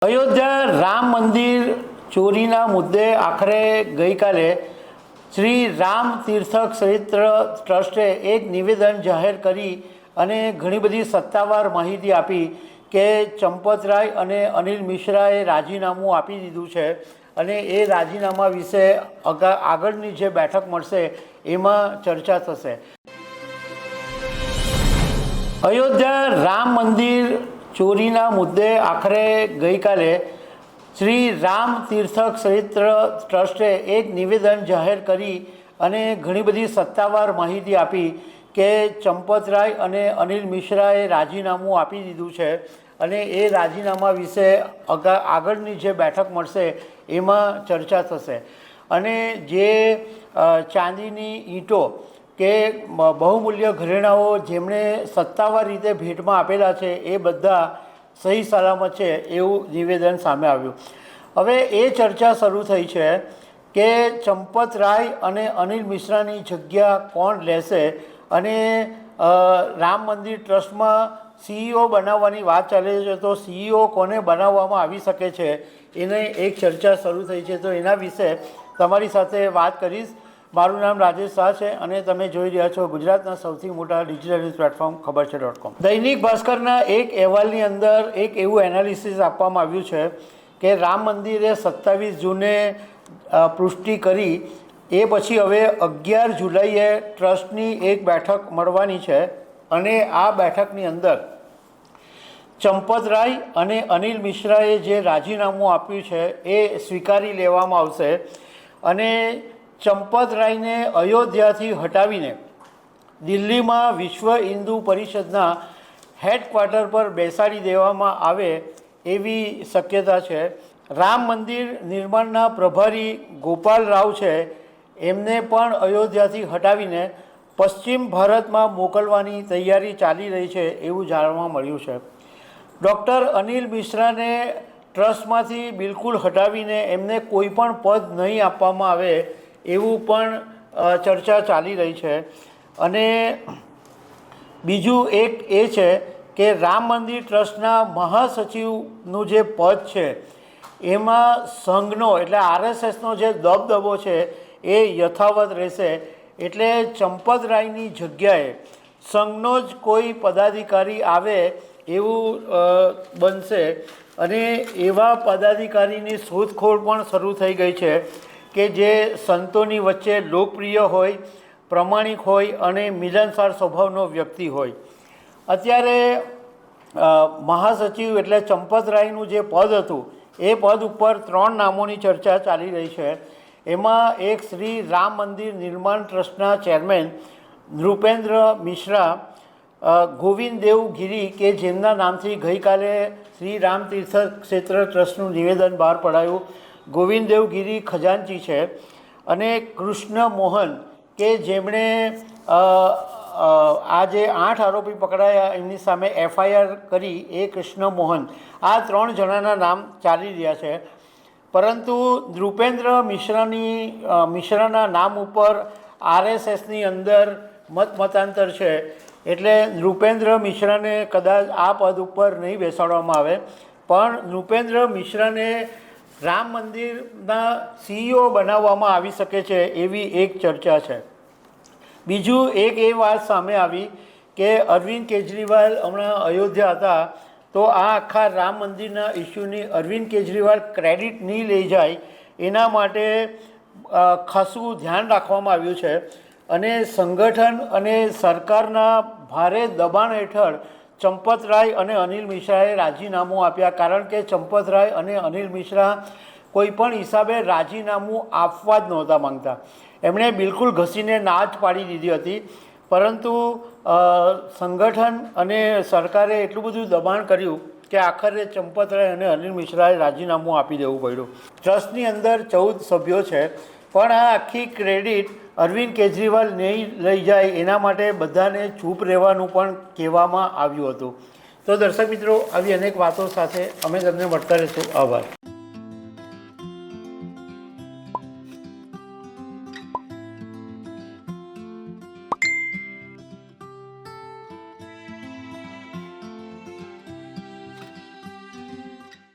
અયોધ્યા રામ મંદિર ચોરીના મુદ્દે આખરે ગઈકાલે શ્રી રામ તીર્થક ક્ષેત્ર ટ્રસ્ટે એક નિવેદન જાહેર કરી અને ઘણી બધી સત્તાવાર માહિતી આપી કે ચંપતરાય અને અનિલ મિશ્રાએ રાજીનામું આપી દીધું છે અને એ રાજીનામા વિશે આગળની જે બેઠક મળશે એમાં ચર્ચા થશે। અયોધ્યા રામ મંદિર ચોરીના મુદ્દે આખરે ગઈકાલે શ્રી રામ તીર્થક ક્ષેત્ર ટ્રસ્ટે એક નિવેદન જાહેર કરી અને ઘણી બધી સત્તાવાર માહિતી આપી કે ચંપતરાય અને અનિલ મિશ્રાએ રાજીનામું આપી દીધું છે અને એ રાજીનામા વિશે આગળની જે બેઠક મળશે એમાં ચર્ચા થશે અને જે ચાંદીની ઈંટો કે બહુમૂલ્ય ઘરેણાઓ જેમણે સત્તાવાર રીતે ભેટમાં આપેલા છે એ બધા સહી સલામત છે એવું નિવેદન સામે આવ્યું। હવે એ ચર્ચા શરૂ થઈ છે કે ચંપતરાય અને અનિલ મિશ્રાની જગ્યા કોણ લેશે અને રામ મંદિર ટ્રસ્ટમાં સીઈઓ બનાવવાની વાત ચાલે છે તો સીઈઓ કોને બનાવવામાં આવી શકે છે એને એક ચર્ચા શરૂ થઈ છે। તો એના વિશે તમારી સાથે વાત કરીશ। મારું નામ રાજેશ શાહ છે અને તમે જોઈ રહ્યા છો ગુજરાતના સૌથી મોટા ડિજિટલ ન્યૂઝ પ્લેટફોર્મ ખબર છે.com। દૈનિક ભાસ્કરના એક અહેવાલની અંદર એક એવું એનાલિસિસ આપવામાં આવ્યું છે કે રામ મંદિરે 27 જૂને પુષ્ટિ કરી એ પછી હવે 11 જુલાઈએ ટ્રસ્ટની એક બેઠક મળવાની છે અને આ બેઠકની અંદર ચંપતરાય અને અનિલ મિશ્રાએ જે રાજીનામું આપ્યું છે એ સ્વીકારી લેવામાં આવશે અને ચંપતરાયને અયોધ્યાથી હટાવીને દિલ્હીમાં વિશ્વ હિન્દુ પરિષદના હેડક્વાર્ટર પર બેસાડી દેવામાં આવે એવી શક્યતા છે। રામ મંદિર નિર્માણના પ્રભારી ગોપાલ રાવ છે એમને પણ અયોધ્યાથી હટાવીને પશ્ચિમ ભારતમાં મોકલવાની તૈયારી ચાલી રહી છે એવું જાણવા મળ્યું છે। ડૉક્ટર અનિલ મિશ્રાને ટ્રસ્ટમાંથી બિલકુલ હટાવીને એમને કોઈ પણ પદ નહીં આપવામાં આવે એવું પણ ચર્ચા ચાલી રહી છે અને બીજું એક એ છે કે રામ મંદિર ટ્રસ્ટના મહાસચિવનું જે પદ છે એમાં સંઘનો એટલે આરએસએસનો જે દબદબો છે એ યથાવત રહેશે એટલે ચંપતરાયની જગ્યાએ સંઘનો જ કોઈ પદાધિકારી આવે એવું બનશે અને એવા પદાધિકારીની શોધખોળ પણ શરૂ થઈ ગઈ છે કે જે સંતોની વચ્ચે લોકપ્રિય હોય, પ્રમાણિક હોય અને મિલનસાર સ્વભાવનો વ્યક્તિ હોય। અત્યારે મહાસચિવ એટલે ચંપતરાયનું જે પદ હતું એ પદ ઉપર 3 નામોની ચર્ચા ચાલી રહી છે। એમાં એક શ્રી રામ મંદિર નિર્માણ ટ્રસ્ટના ચેરમેન નૃપેન્દ્ર મિશ્રા, ગોવિંદ દેવ ગિરી કે જેમના નામથી ગઈકાલે શ્રી રામ તીર્થ ક્ષેત્ર ટ્રસ્ટનું નિવેદન બહાર પડાયું, ગોવિંદ દેવ ગિરી ખજાનચી છે અને કૃષ્ણ મોહન કે જેમણે આ જે 8 આરોપી પકડાયા એમની સામે એફઆઈઆર કરી એ કૃષ્ણ મોહન, આ 3 જણાના નામ ચાલી રહ્યા છે। પરંતુ નૃપેન્દ્ર મિશ્રાના નામ ઉપર આરએસએસની અંદર મતાંતર છે એટલે નૃપેન્દ્ર મિશ્રાને કદાચ આ પદ ઉપર નહીં બેસાડવામાં આવે પણ નૃપેન્દ્ર મિશ્રાને રામ મંદિરના સીઈઓ બનાવવામાં આવી શકે છે એવી એક ચર્ચા છે। બીજું એક એ વાત સામે આવી કે અરવિંદ કેજરીવાલ હમણાં અયોધ્યા હતા તો આ આખા રામ મંદિરના ઇસ્યુની અરવિંદ કેજરીવાલ ક્રેડિટ નહીં લઈ જાય એના માટે ખાસું ધ્યાન રાખવામાં આવ્યું છે અને સંગઠન અને સરકારના ભારે દબાણ હેઠળ ચંપતરાય અને અનિલ મિશ્રાએ રાજીનામું આપ્યા કારણ કે ચંપતરાય અને અનિલ મિશ્રા કોઈ પણ હિસાબે રાજીનામું આપવા જ નહોતા માંગતા। એમણે બિલકુલ ઘસીને ના જ પાડી દીધી હતી પરંતુ સંગઠન અને સરકારે એટલું બધું દબાણ કર્યું કે આખરે ચંપતરાય અને અનિલ મિશ્રાએ રાજીનામું આપી દેવું પડ્યું। ટ્રસ્ટની અંદર 14 સભ્યો છે પણ આ આખી ક્રેડિટ અરવિંદ કેજરીવાલ નહીં લઈ જાય એના માટે બધાને ચૂપ રહેવાનું પણ કહેવામાં આવ્યું હતું। તો દર્શક મિત્રો આવી અનેક વાતો સાથે અમે તમને મળતા રહીશું। આભાર।